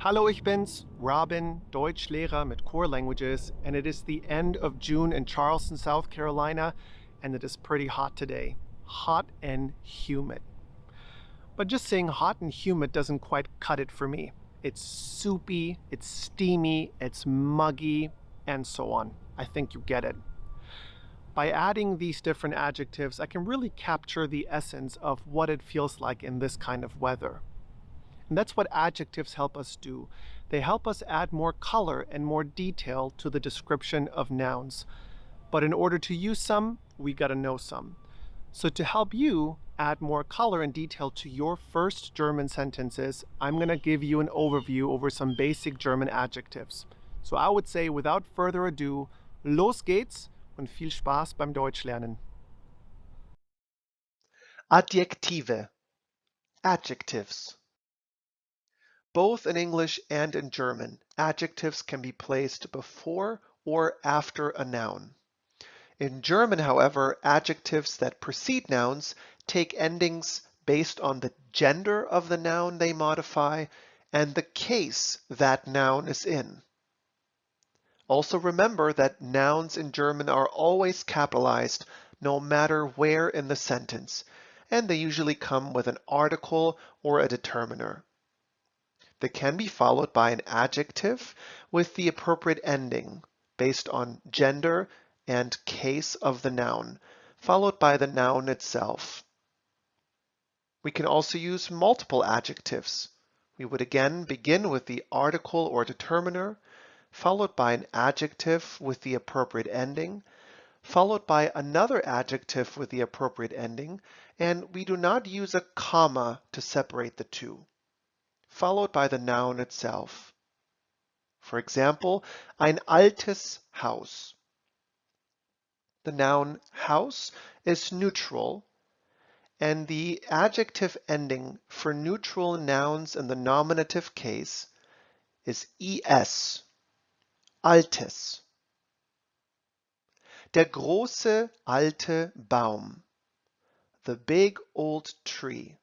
Hallo, ich bin's, Robin, Deutschlehrer mit Core Languages, and it is the end of June in Charleston, South Carolina, and it is pretty hot today. Hot and humid. But just saying hot and humid doesn't quite cut it for me. It's soupy, it's steamy, it's muggy, and so on. I think you get it. By adding these different adjectives, I can really capture the essence of what it feels like in this kind of weather. And that's what adjectives help us do. They help us add more color and more detail to the description of nouns. But in order to use some, we gotta know some. So to help you add more color and detail to your first German sentences, I'm gonna give you an overview over some basic German adjectives. So I would say, without further ado, los geht's und viel Spaß beim Deutschlernen. Adjektive, adjectives. Both in English and in German, adjectives can be placed before or after a noun. In German, however, adjectives that precede nouns take endings based on the gender of the noun they modify and the case that noun is in. Also remember that nouns in German are always capitalized no matter where in the sentence, and they usually come with an article or a determiner. They can be followed by an adjective with the appropriate ending based on gender and case of the noun, followed by the noun itself. We can also use multiple adjectives. We would again begin with the article or determiner, followed by an adjective with the appropriate ending, followed by another adjective with the appropriate ending, and we do not use a comma to separate the two, followed by the noun itself. For example, ein altes Haus. The noun Haus is neutral, and the adjective ending for neutral nouns in the nominative case is es, altes. Der große alte Baum, the big old tree.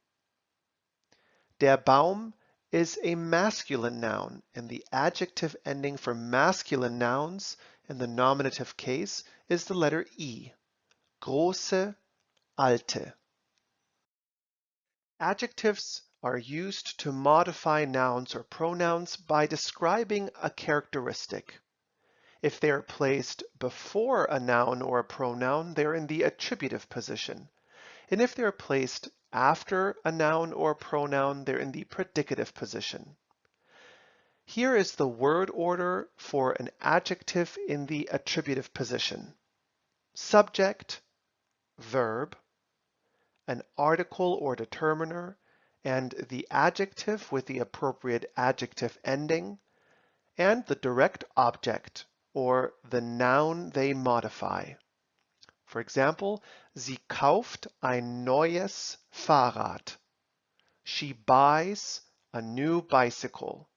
Der Baum is a masculine noun, and the adjective ending for masculine nouns in the nominative case is the letter E, große, alte. Adjectives are used to modify nouns or pronouns by describing a characteristic. If they are placed before a noun or a pronoun, they're in the attributive position. And if they're placed after a noun or a pronoun, they're in the predicative position. Here is the word order for an adjective in the attributive position. Subject, verb, an article or determiner, and the adjective with the appropriate adjective ending, and the direct object, or the noun they modify. For example, sie kauft ein neues Fahrrad. She buys a new bicycle.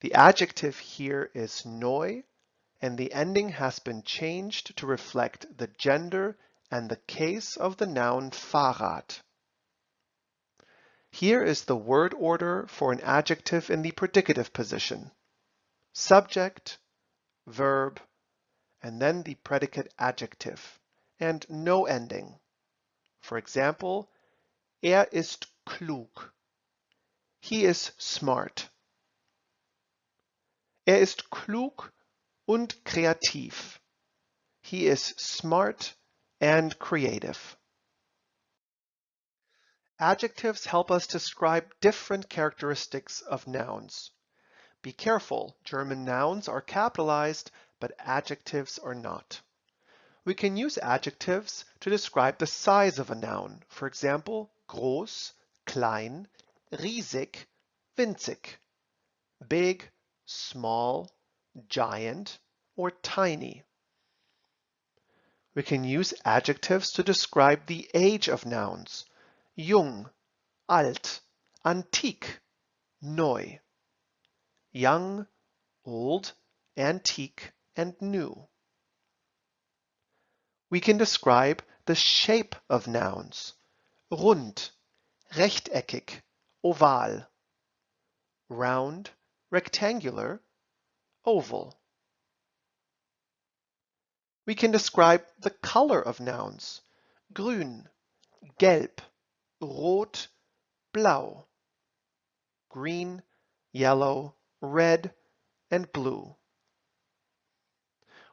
The adjective here is neu, and the ending has been changed to reflect the gender and the case of the noun Fahrrad. Here is the word order for an adjective in the predicative position. Subject, verb, and then the predicate adjective, and no ending. For example, ist klug. He is smart. Ist klug und kreativ. He is smart and creative. Adjectives help us describe different characteristics of nouns. Be careful, German nouns are capitalized, but adjectives are not. We can use adjectives to describe the size of a noun. For example, groß, klein, riesig, winzig, big, small, giant, or tiny. We can use adjectives to describe the age of nouns. Jung, alt, antik, neu. Young, old, antique, and new. We can describe the shape of nouns. Rund, rechteckig, oval. round, rectangular, oval. We can describe the color of nouns. Grün, gelb, rot, blau. Green, yellow, red, and blue.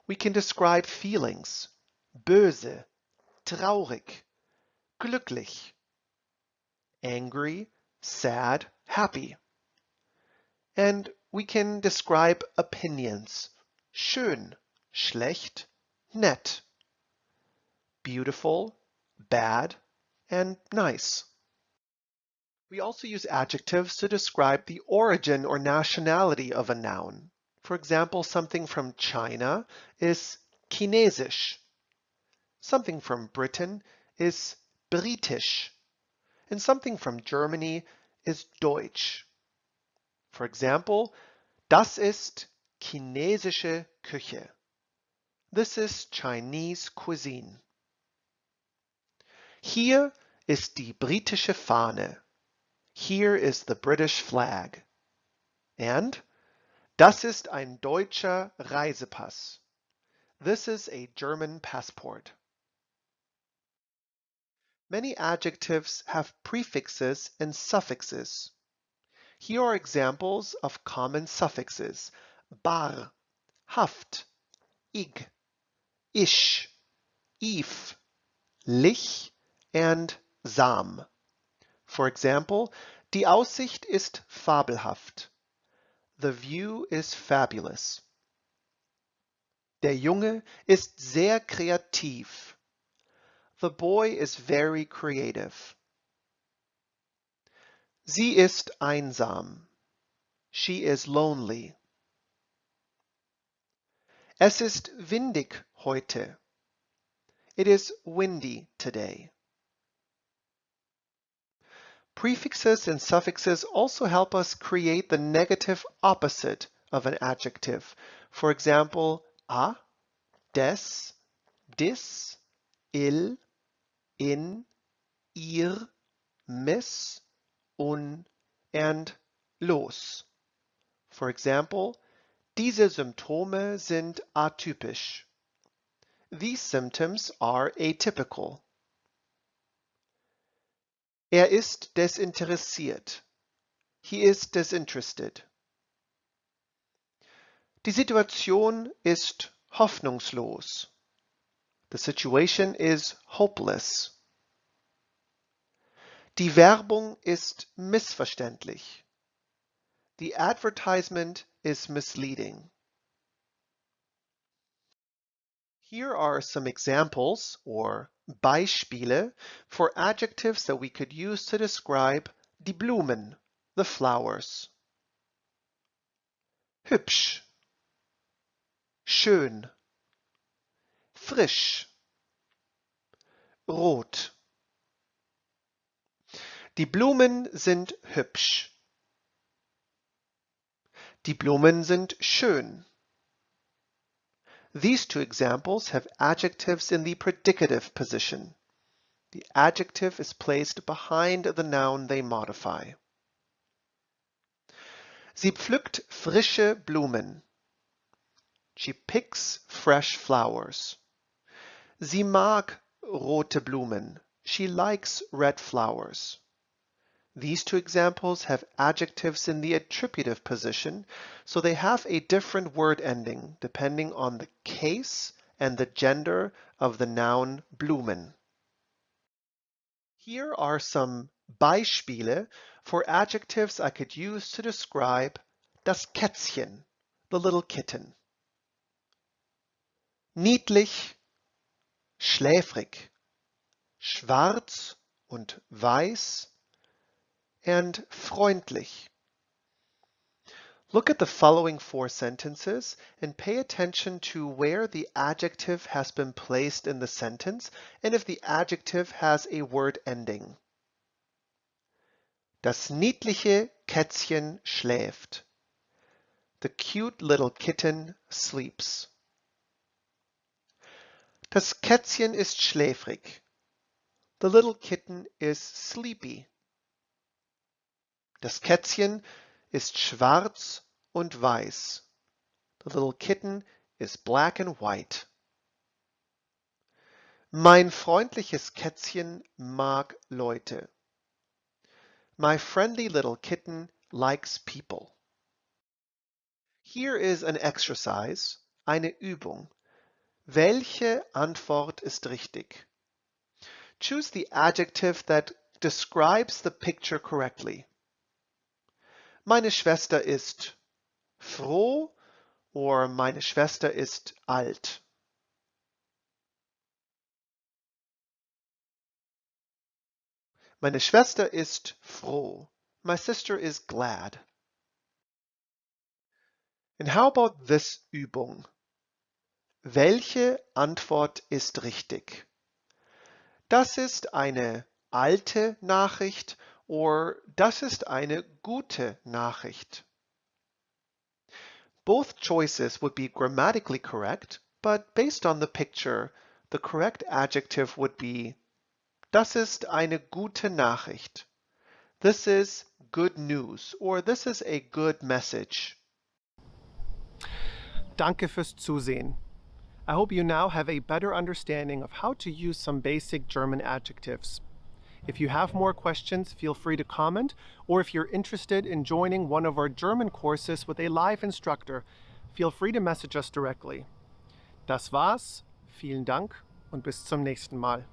We can describe feelings. Böse, traurig, glücklich. Angry, sad, happy. And we can describe opinions. Schön, schlecht, nett. Beautiful, bad, and nice. We also use adjectives to describe the origin or nationality of a noun. For example, something from China is Chinesisch. Something from Britain is Britisch. And something from Germany is Deutsch. For example, das ist chinesische Küche. This is Chinese cuisine. Hier ist die britische Fahne. Here is the British flag. And das ist ein deutscher Reisepass. This is a German passport. Many adjectives have prefixes and suffixes. Here are examples of common suffixes: bar, haft, ig, ish, if, lich, and sam. For example, die Aussicht ist fabelhaft. The view is fabulous. Der Junge ist sehr kreativ. The boy is very creative. Sie ist einsam. She is lonely. Es ist windig heute. It is windy today. Prefixes and suffixes also help us create the negative opposite of an adjective. For example, a, des, dis, il, in, ihr, miss, un, and los. For example, diese Symptome sind atypisch. These symptoms are atypical. Er ist desinteressiert. He is disinterested. Die Situation ist hoffnungslos. The situation is hopeless. Die Werbung ist missverständlich. The advertisement is misleading. Here are some examples, or Beispiele, for adjectives that we could use to describe die Blumen, the flowers. Hübsch, schön, frisch, rot. Die Blumen sind hübsch. Die Blumen sind schön. These two examples have adjectives in the predicative position. The adjective is placed behind the noun they modify. Sie pflückt frische Blumen. She picks fresh flowers. Sie mag rote Blumen. She likes red flowers. These two examples have adjectives in the attributive position, so they have a different word ending depending on the case and the gender of the noun Blumen. Here are some Beispiele for adjectives I could use to describe das Kätzchen, the little kitten. Niedlich, schläfrig, schwarz und weiß, and freundlich. Look at the following four sentences and pay attention to where the adjective has been placed in the sentence and if the adjective has a word ending. Das niedliche Kätzchen schläft. The cute little kitten sleeps. Das Kätzchen ist schläfrig. The little kitten is sleepy. Das Kätzchen ist schwarz und weiß. The little kitten is black and white. Mein freundliches Kätzchen mag Leute. My friendly little kitten likes people. Here is an exercise, eine Übung. Welche Antwort ist richtig? Choose the adjective that describes the picture correctly. Meine Schwester ist froh or meine Schwester ist alt. Meine Schwester ist froh. My sister is glad. And how about this Übung? Welche Antwort ist richtig? Das ist eine alte Nachricht or das ist eine gute Nachricht. Both choices would be grammatically correct, but based on the picture, the correct adjective would be das ist eine gute Nachricht. This is good news, or this is a good message. Danke fürs Zusehen. I hope you now have a better understanding of how to use some basic German adjectives. If you have more questions, feel free to comment, or if you're interested in joining one of our German courses with a live instructor, feel free to message us directly. Das war's, vielen Dank und bis zum nächsten Mal.